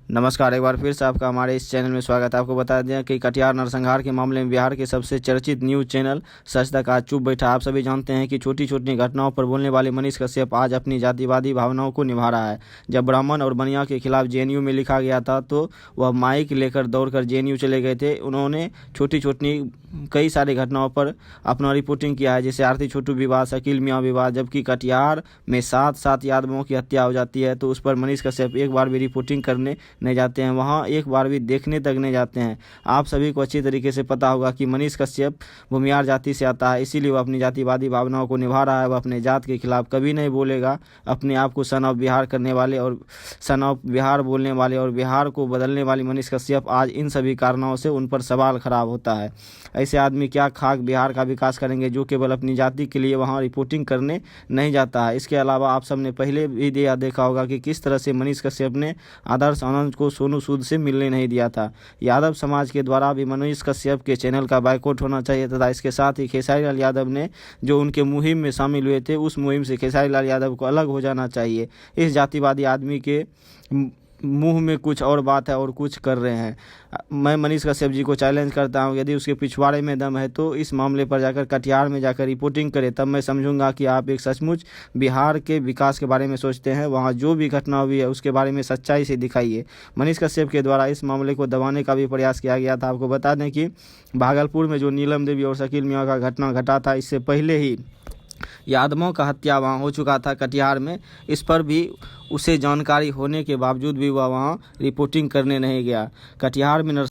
नमस्कार, एक बार फिर से आपका हमारे इस चैनल में स्वागत है। आपको बता दें कि कटिहार नरसंहार के मामले में बिहार के सबसे चर्चित न्यूज़ चैनल सच तक आज चुप बैठा। आप सभी जानते हैं कि छोटी छोटी घटनाओं पर बोलने वाले मनीष कश्यप आज अपनी जातिवादी भावनाओं को निभा रहा है। जब ब्राह्मण और बनिया के खिलाफ जेएनयू में लिखा गया था तो वह माइक लेकर दौड़कर जेएनयू चले गए थे। उन्होंने छोटी छोटी कई सारी घटनाओं पर अपना रिपोर्टिंग किया है, जैसे आरती छोटू विवाद, शकील मियाँ विवाद। जबकि कटिहार में 7 यादवों की हत्या हो जाती है तो उस पर मनीष कश्यप एक बार भी रिपोर्टिंग करने नहीं जाते हैं, वहाँ एक बार भी देखने तक नहीं जाते हैं। आप सभी को अच्छी तरीके से पता होगा कि मनीष कश्यप भूमियार जाति से आता है, इसीलिए वह अपनी जातिवादी भावनाओं को निभा रहा है। वह अपने जात के खिलाफ कभी नहीं बोलेगा। अपने आप को सन ऑफ बिहार करने वाले और सन ऑफ बिहार बोलने वाले और बिहार को बदलने वाले मनीष कश्यप आज इन सभी कारणों से उन पर सवाल खराब होता है। ऐसे आदमी क्या खाक बिहार का विकास करेंगे जो केवल अपनी जाति के लिए वहाँ रिपोर्टिंग करने नहीं जाता है। इसके अलावा आप सबने पहले भी देखा होगा कि किस तरह से मनीष कश्यप ने आदर्श आनंद को सोनू सूद से मिलने नहीं दिया था। यादव समाज के द्वारा भी मनीष कश्यप के चैनल का बायकॉट होना चाहिए तथा इसके साथ ही खेसारी लाल यादव ने जो उनके मुहिम में शामिल हुए थे उस मुहिम से खेसारी लाल यादव को अलग हो जाना चाहिए। इस जातिवादी आदमी के मुंह में कुछ और बात है और कुछ कर रहे हैं। मैं मनीष कश्यप जी को चैलेंज करता हूं, यदि उसके पिछवाड़े में दम है तो इस मामले पर जाकर कटिहार में जाकर रिपोर्टिंग करे, तब मैं समझूंगा कि आप एक सचमुच बिहार के विकास के बारे में सोचते हैं। वहां जो भी घटना हुई है उसके बारे में सच्चाई से दिखाइए। मनीष कश्यप के द्वारा इस मामले को दबाने का भी प्रयास किया गया था। आपको बता दें कि भागलपुर में जो नीलम देवी और शकील मियाँ का घटना घटा था, इससे पहले ही यादवों का हत्या वहाँ हो चुका था कटिहार में। इस पर भी उसे जानकारी होने के बावजूद भी वह वहाँ रिपोर्टिंग करने नहीं गया। कटिहार में